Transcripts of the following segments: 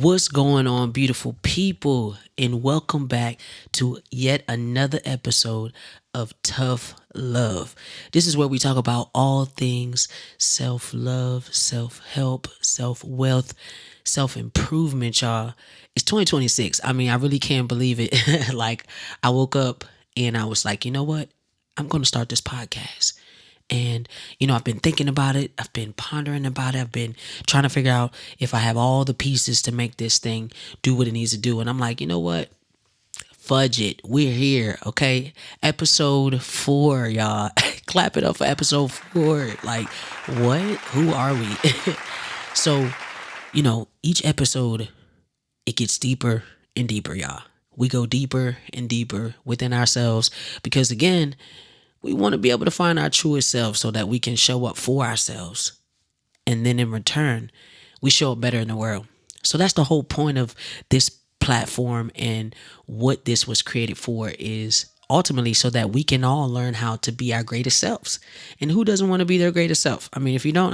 What's going on, beautiful people? And welcome back to yet another episode of Tough Love. This is where we talk about all things self love, self help, self wealth, self improvement, y'all. It's 2026. I mean, I really can't believe it. Like, I woke up and I was like, you know what? I'm going to start this podcast. And, I've been thinking about it. I've been pondering about it. I've been trying to figure out if I have all the pieces to make this thing do what it needs to do. And I'm like, you know what? Fudge it. We're here. Okay. Episode 4, y'all. Clap it up for episode 4. Like, what? Who are we? So, each episode, it gets deeper and deeper, y'all. We go deeper and deeper within ourselves because, again, we want to be able to find our truest self so that we can show up for ourselves. And then in return, we show up better in the world. So that's the whole point of this platform, and what this was created for is ultimately so that we can all learn how to be our greatest selves. And who doesn't want to be their greatest self? I mean, if you don't,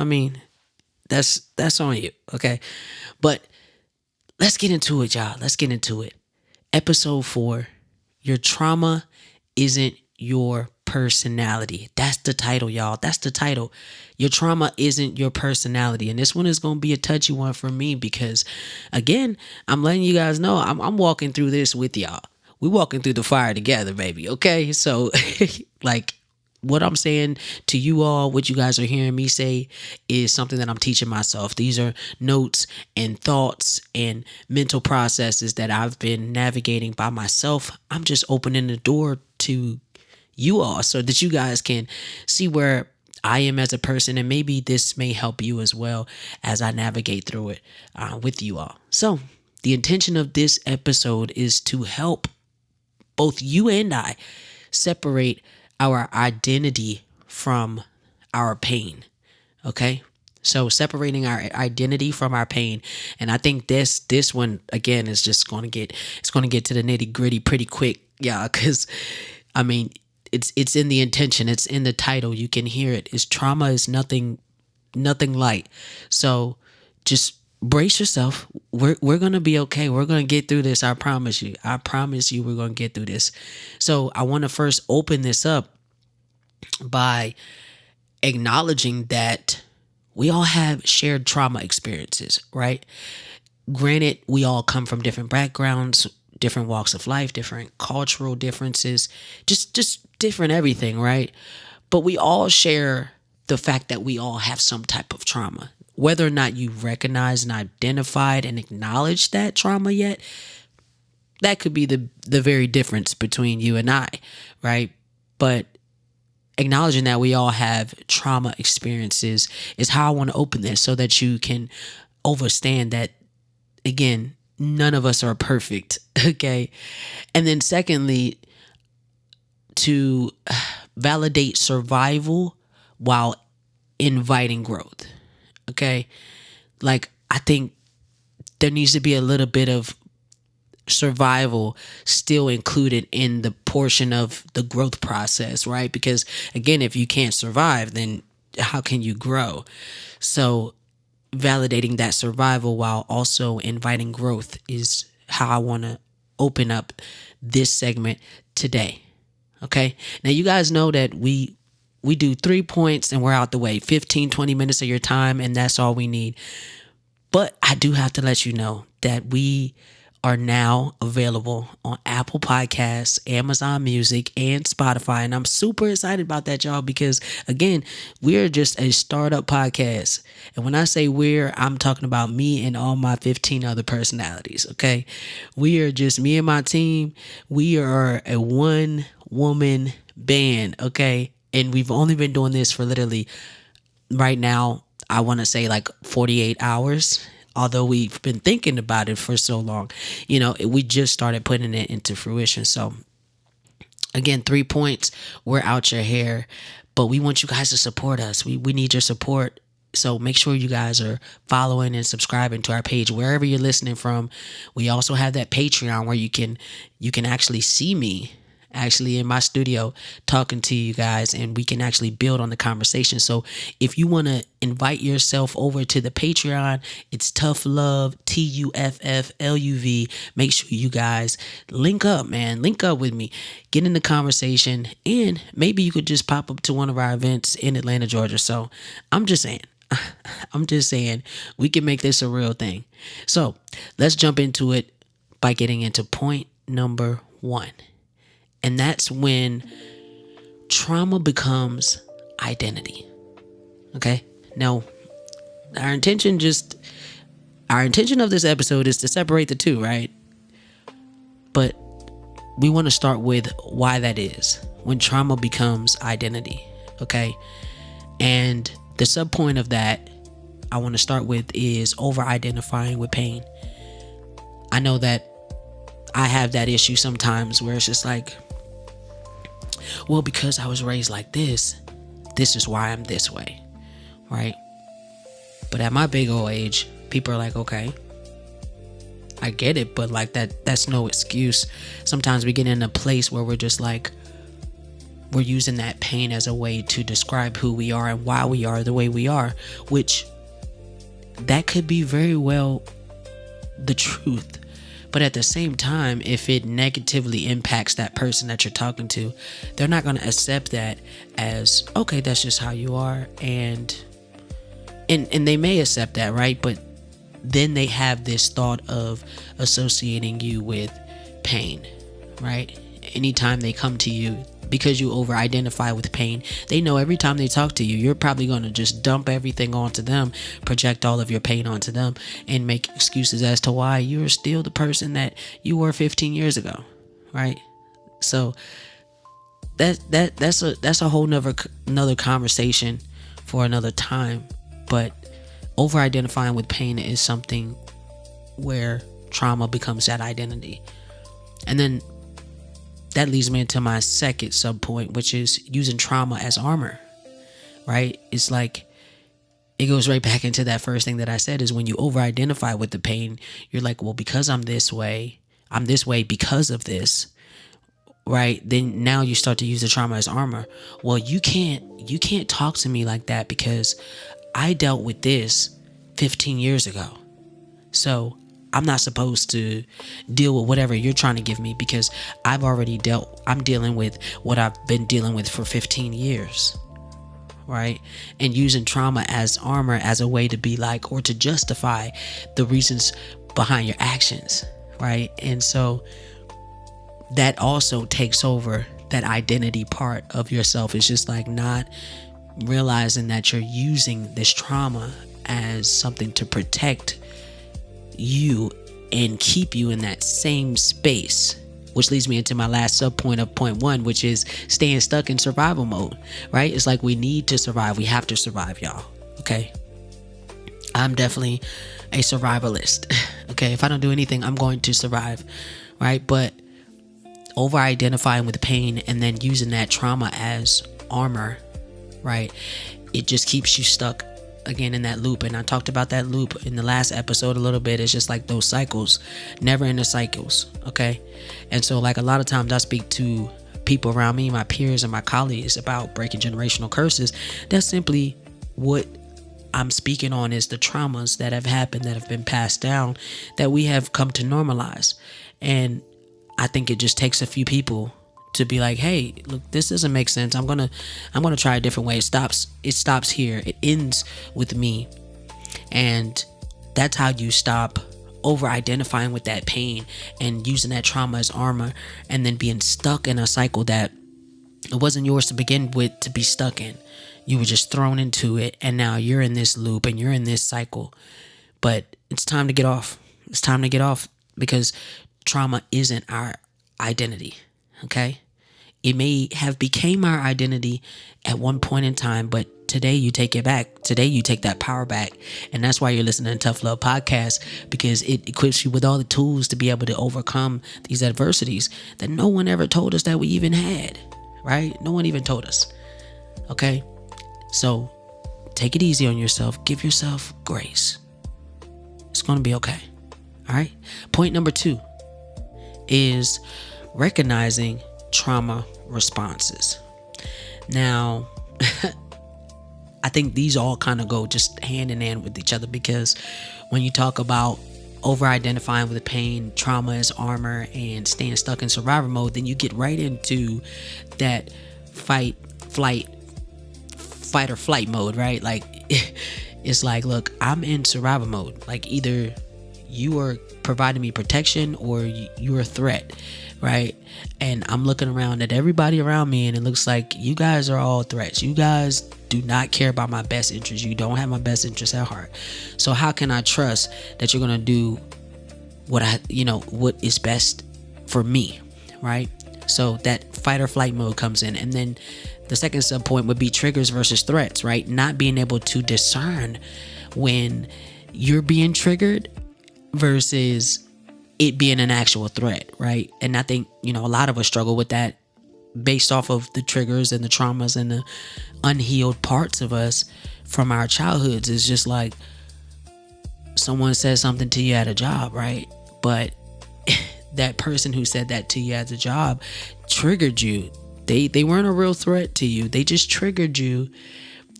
that's on you. Okay. But let's get into it, y'all. Let's get into it. Episode 4, your trauma isn't your personality. That's the title, y'all. That's the title. Your trauma isn't your personality. And this one is going to be a touchy one for me because, again, I'm letting you guys know I'm walking through this with y'all. We're walking through the fire together, baby. Okay. So like, what I'm saying to you all, what you guys are hearing me say is something that I'm teaching myself. These are notes and thoughts and mental processes that I've been navigating by myself. I'm just opening the door to you all so that you guys can see where I am as a person, and maybe this may help you as well as I navigate through it with you all. So the intention of this episode is to help both you and I separate our identity from our pain. Okay. So separating our identity from our pain. And I think this one again is just going to get to the nitty gritty pretty quick. Yeah. Cause I mean, it's in the intention. It's in the title. You can hear it. It's trauma is nothing light. So just brace yourself. We're going to be okay. We're going to get through this. I promise you. We're going to get through this. So I want to first open this up by acknowledging that we all have shared trauma experiences, right? Granted, we all come from different backgrounds, different walks of life, different cultural differences, just different everything, right? But we all share the fact that we all have some type of trauma. Whether or not you recognize and identified and acknowledge that trauma yet, that could be the very difference between you and I, right? But acknowledging that we all have trauma experiences is how I want to open this so that you can understand that, again, none of us are perfect, okay? And then secondly, to validate survival while inviting growth, okay? Like, I think there needs to be a little bit of survival still included in the portion of the growth process, right? Because, again, if you can't survive, then how can you grow? So validating that survival while also inviting growth is how I want to open up this segment today. Okay. Now you guys know that we do 3 points and we're out the way, 15, 20 minutes of your time. And that's all we need. But I do have to let you know that we are now available on Apple Podcasts, Amazon Music, and Spotify. And I'm super excited about that, y'all, because, again, we're just a startup podcast. And when I say I'm talking about me and all my 15 other personalities, okay? We are just me and my team. We are a one-woman band, okay? And we've only been doing this for literally right now, I want to say like 48 hours. Although we've been thinking about it for so long, we just started putting it into fruition. So again, 3 points, we're out your hair, but we want you guys to support us. We need your support. So make sure you guys are following and subscribing to our page wherever you're listening from. We also have that Patreon where you can actually see me actually in my studio talking to you guys, and we can actually build on the conversation. So if you want to invite yourself over to the Patreon, it's Tuff Love, TUFFLUV. Make sure you guys link up, man. Link up with me. Get in the conversation, and maybe you could just pop up to one of our events in Atlanta, Georgia. So I'm just saying. We can make this a real thing. So let's jump into it by getting into point number 1. And that's when trauma becomes identity. Okay? Now, our intention of this episode is to separate the two, right? But we want to start with why that is, when trauma becomes identity. Okay? And the sub point of that I want to start with is over identifying with pain. I know that I have that issue sometimes where it's just like, well, because I was raised like this is why I'm this way, right? But at my big old age, people are like, okay, I get it, but like that's no excuse. Sometimes we get in a place where we're just like, we're using that pain as a way to describe who we are and why we are the way we are, which that could be very well the truth. But at the same time, if it negatively impacts that person that you're talking to, they're not going to accept that as, okay, that's just how you are. And they may accept that, right? But then they have this thought of associating you with pain, right? Anytime they come to you, because you over identify with pain, they know every time they talk to you, you're probably going to just dump everything onto them, project all of your pain onto them, and make excuses as to why you're still the person that you were 15 years ago, right? So that's a whole another conversation for another time. But over identifying with pain is something where trauma becomes that identity. And then that leads me into my second sub point, which is using trauma as armor, right? It's like, it goes right back into that first thing that I said, is when you over identify with the pain, you're like, well, because I'm this way because of this, right? Then now you start to use the trauma as armor. Well, you can't talk to me like that because I dealt with this 15 years ago. So I'm not supposed to deal with whatever you're trying to give me because I'm dealing with what I've been dealing with for 15 years, right? And using trauma as armor as a way to be like, or to justify the reasons behind your actions, right? And so that also takes over that identity part of yourself. It's just like not realizing that you're using this trauma as something to protect you and keep you in that same space, which leads me into my last sub point of point 1, which is staying stuck in survival mode, right? It's like we need to survive. We have to survive, y'all. Okay. I'm definitely a survivalist. Okay. If I don't do anything, I'm going to survive, right? But over identifying with pain and then using that trauma as armor, right? It just keeps you stuck again in that loop. And I talked about that loop in the last episode a little bit. It's just like those cycles, never ending cycles. Okay. And so like a lot of times I speak to people around me, my peers and my colleagues, about breaking generational curses. That's simply what I'm speaking on, is the traumas that have happened, that have been passed down, that we have come to normalize. And I think it just takes a few people to be like, hey, look, this doesn't make sense. I'm gonna try a different way. It stops here. It ends with me. And that's how you stop over identifying with that pain and using that trauma as armor, and then being stuck in a cycle that it wasn't yours to begin with to be stuck in. You were just thrown into it, and now you're in this loop and you're in this cycle. But it's time to get off. It's time to get off, because trauma isn't our identity. Okay? It may have became our identity at one point in time, but today you take it back. Today you take that power back. And that's why you're listening to Tough Love Podcast, because it equips you with all the tools to be able to overcome these adversities that no one ever told us that we even had, right? No one even told us. Okay? So take it easy on yourself. Give yourself grace. It's going to be okay. All right? Point number 2 is recognizing trauma responses. Now, I think these all kind of go just hand in hand with each other, because when you talk about over-identifying with pain, trauma as armor, and staying stuck in survivor mode, then you get right into that fight or flight mode, right? Like, it's like, look, I'm in survivor mode. Like, either you are providing me protection or you're a threat, right? And I'm looking around at everybody around me, and it looks like you guys are all threats. You guys do not care about my best interest. You don't have my best interest at heart. So how can I trust that you're gonna do what is best for me, right? So that fight or flight mode comes in. And then the second sub point would be triggers versus threats, right? Not being able to discern when you're being triggered versus it being an actual threat, right? And I think, a lot of us struggle with that based off of the triggers and the traumas and the unhealed parts of us from our childhoods. It's just like someone says something to you at a job, right? But that person who said that to you at the job triggered you. They weren't a real threat to you. They just triggered you,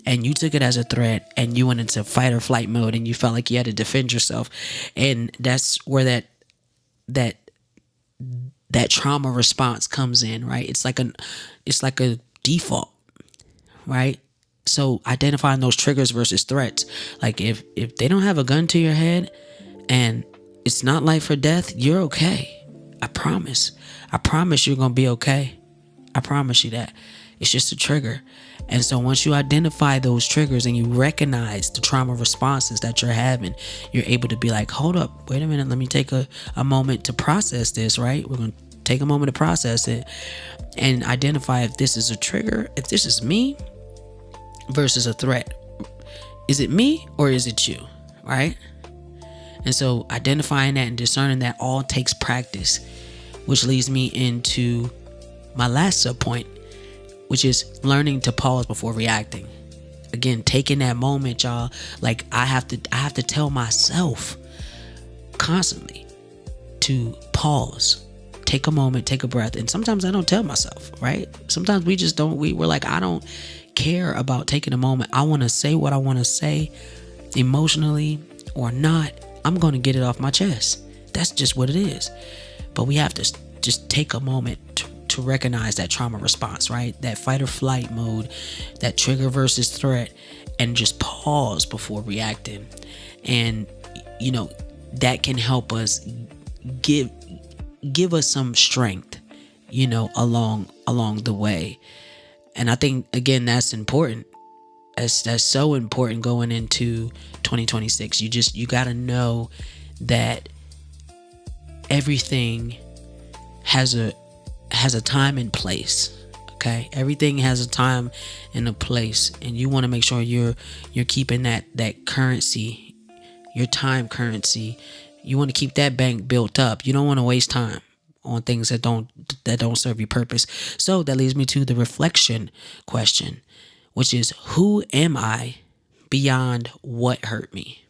and you took it as a threat, and you went into fight or flight mode, and you felt like you had to defend yourself. And that's where that trauma response comes in, right? It's like a default, right? So identifying those triggers versus threats. Like if they don't have a gun to your head and it's not life or death, you're okay. I promise you're gonna be okay. I promise you that. It's just a trigger. And so once you identify those triggers and you recognize the trauma responses that you're having, you're able to be like, hold up, wait a minute, let me take a moment to process this, right? We're going to take a moment to process it and identify if this is a trigger, if this is me versus a threat. Is it me or is it you, right? And so identifying that and discerning that all takes practice, which leads me into my last sub point, which is learning to pause before reacting. Again, taking that moment, y'all. Like I have to tell myself constantly to pause, take a moment, take a breath. And sometimes I don't tell myself, right? Sometimes we just don't. We're like, I don't care about taking a moment. I want to say what I want to say, emotionally or not. I'm going to get it off my chest. That's just what it is. But we have to just take a moment to recognize that trauma response, right? That fight or flight mode, that trigger versus threat, and just pause before reacting. And that can help us give us some strength, along the way. And I think again that's important. That's so important going into 2026. You got to know that everything has a time and place. Okay, everything has a time and a place, and you want to make sure you're keeping that currency, your time currency. You want to keep that bank built up. You don't want to waste time on things that don't serve your purpose. So that leads me to the reflection question, which is, who am I beyond what hurt me?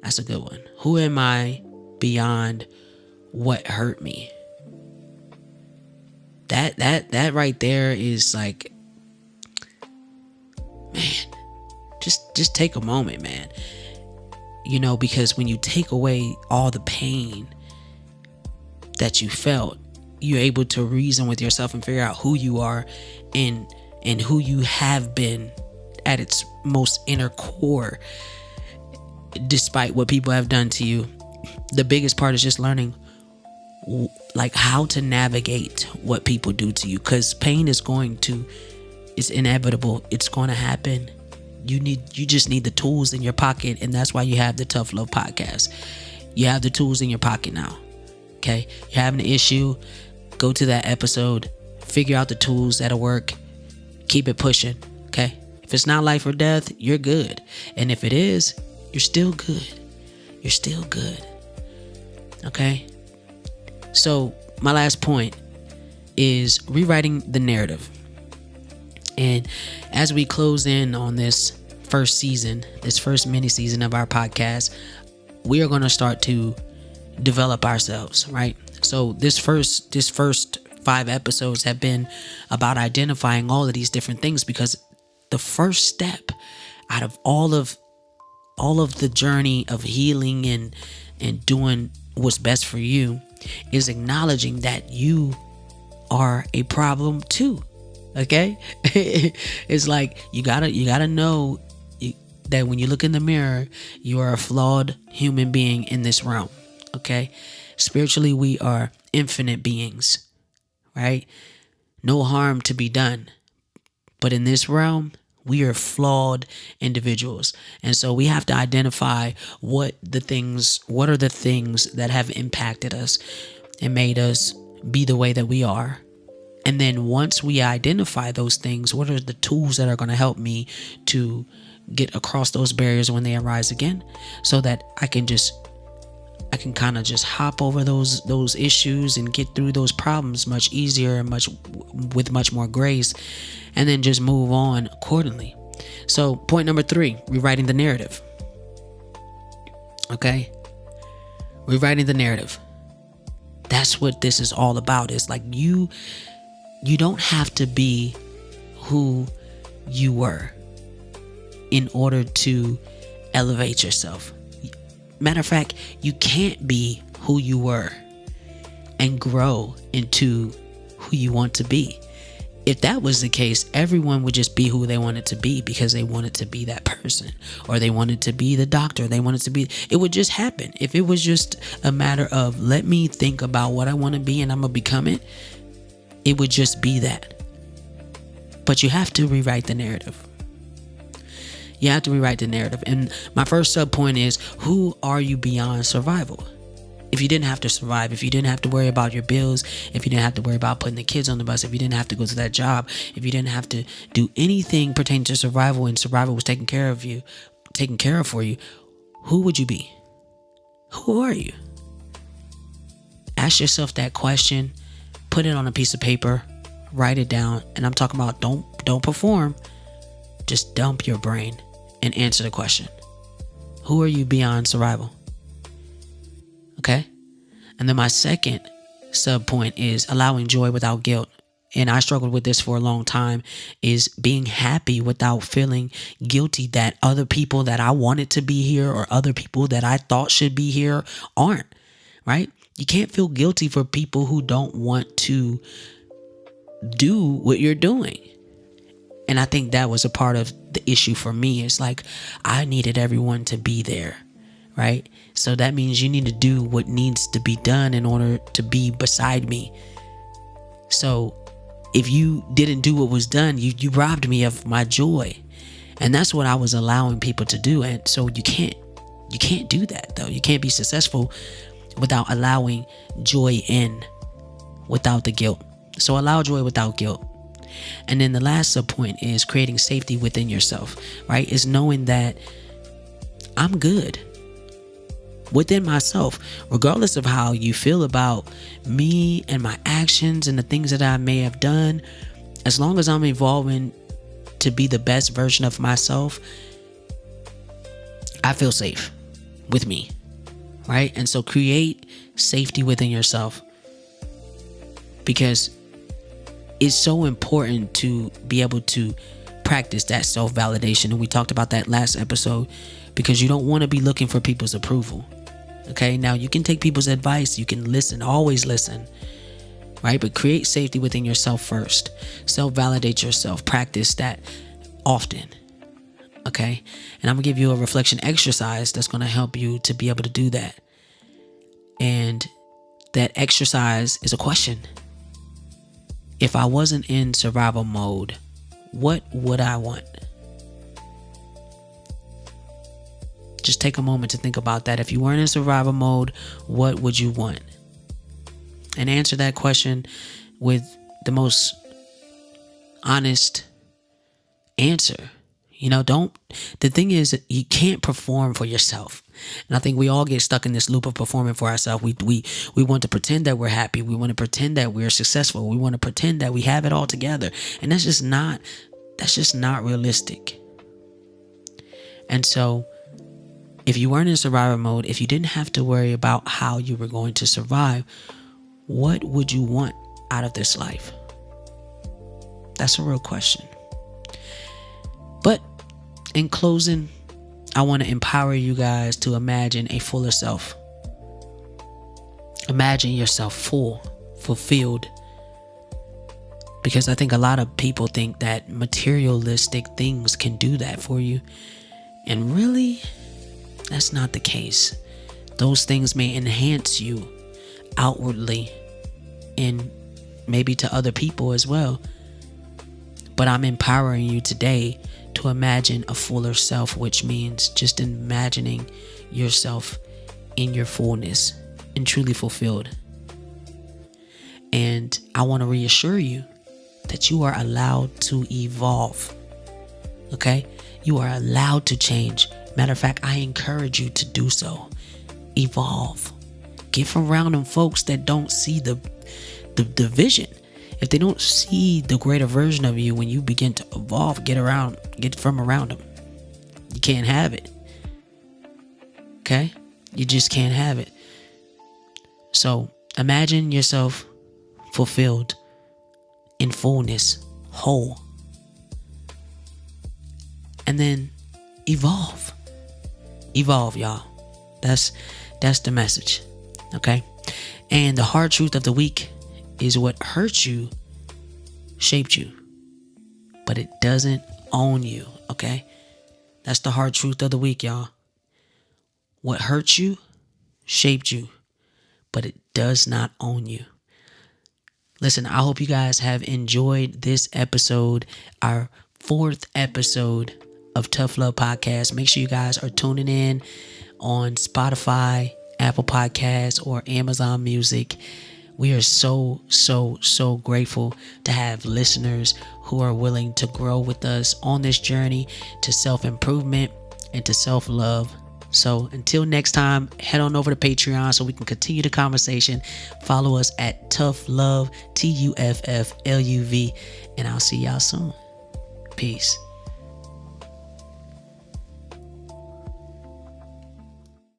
That's a good one. Who am I beyond what hurt me? That right there is like, man, just take a moment, man. Because when you take away all the pain that you felt, you're able to reason with yourself and figure out who you are and who you have been at its most inner core, despite what people have done to you. The biggest part is just learning like how to navigate what people do to you, because pain is inevitable. It's going to happen. You just need the tools in your pocket, and that's why you have the Tough Love podcast. You have the tools in your pocket now. Okay, you're having an issue, go to that episode, figure out the tools that'll work, keep it pushing. Okay, if it's not life or death, you're good, and if it is, you're still good. You're still good. Okay. So my last point is rewriting the narrative. And as we close in on this first season, this first mini season of our podcast, we are going to start to develop ourselves, right? So this first 5 episodes have been about identifying all of these different things, because the first step out of all of the journey of healing and doing what's best for you is acknowledging that you are a problem too. Okay. It's like you gotta know that when you look in the mirror, you are a flawed human being in this realm. Okay. Spiritually, we are infinite beings, right? No harm to be done. But in this realm, we are flawed individuals. And so we have to identify what are the things that have impacted us and made us be the way that we are. And then once we identify those things, what are the tools that are going to help me to get across those barriers when they arise again, so that I can kind of just hop over those issues and get through those problems much easier and with much more grace, and then just move on accordingly. So point number 3, rewriting the narrative. Okay? Rewriting the narrative. That's what this is all about. It's like you don't have to be who you were in order to elevate yourself. Matter of fact, you can't be who you were and grow into who you want to be. If that was the case, everyone would just be who they wanted to be because they wanted to be that person, or they wanted to be the doctor. It would just happen. If it was just a matter of, let me think about what I want to be and I'm going to become it, it would just be that. But you have to rewrite the narrative. You have to rewrite the narrative. And my first sub point is, who are you beyond survival? If you didn't have to survive, if you didn't have to worry about your bills, if you didn't have to worry about putting the kids on the bus, if you didn't have to go to that job, if you didn't have to do anything pertaining to survival and survival was taken care of for you, who would you be? Who are you? Ask yourself that question. Put it on a piece of paper. Write it down. And I'm talking about don't perform. Just dump your brain and answer the question. Who are you beyond survival? Okay? And then my second sub point is allowing joy without guilt. And I struggled with this for a long time, is being happy without feeling guilty that other people that I wanted to be here or other people that I thought should be here aren't, right? You can't feel guilty for people who don't want to do what you're doing. And I think that was a part of the issue for me. It's like I needed everyone to be there, right? So that means you need to do what needs to be done in order to be beside me. So if you didn't do what was done, you robbed me of my joy. And that's what I was allowing people to do. And so you can't do that, though. You can't be successful without allowing joy in, without the guilt. So allow joy without guilt. And then the last sub point is creating safety within yourself, right? Is knowing that I'm good within myself, regardless of how you feel about me and my actions and the things that I may have done. As long as I'm evolving to be the best version of myself, I feel safe with me, right? And so create safety within yourself, because it's so important to be able to practice that self-validation. And we talked about that last episode, because you don't want to be looking for people's approval. Okay, now you can take people's advice, you can listen, always listen, right? But create safety within yourself first. Self-validate yourself, practice that often. Okay, and I'm gonna give you a reflection exercise that's gonna help you to be able to do that. And that exercise is a question. If I wasn't in survival mode, what would I want? Just take a moment to think about that. If you weren't in survival mode, what would you want? And answer that question with the most honest answer. The thing is, you can't perform for yourself. And I think we all get stuck in this loop of performing for ourselves. We want to pretend that we're happy. We want to pretend that we're successful. We want to pretend that we have it all together. And that's just not realistic. And so if you weren't in survival mode, if you didn't have to worry about how you were going to survive, what would you want out of this life? That's a real question. But in closing, I want to empower you guys to imagine a fuller self. Imagine yourself full, fulfilled. Because I think a lot of people think that materialistic things can do that for you. And really, that's not the case. Those things may enhance you outwardly and maybe to other people as well. But I'm empowering you today to imagine a fuller self, which means just imagining yourself in your fullness and truly fulfilled. And I want to reassure you that you are allowed to evolve. Okay? You are allowed to change. Matter of fact, I encourage you to do so. Evolve. Get from around them folks that don't see the vision. If they don't see the greater version of you when you begin to evolve, get from around them. You can't have it. Okay? You just can't have it. So imagine yourself fulfilled, in fullness, whole. And then evolve. Evolve, y'all. That's the message. Okay? And the hard truth of the week is what hurt you shaped you. But it doesn't own you. Okay? That's the hard truth of the week, y'all. What hurt you shaped you. But it does not own you. Listen, I hope you guys have enjoyed this episode, our 4th episode of Tuff Love Podcast. Make sure you guys are tuning in on Spotify, Apple Podcasts, or Amazon Music. We are so grateful to have listeners who are willing to grow with us on this journey to self-improvement and to self-love. So until next time, head on over to Patreon so we can continue the conversation. Follow us at Tuff Love, TUFFLUV, and I'll see y'all soon. Peace.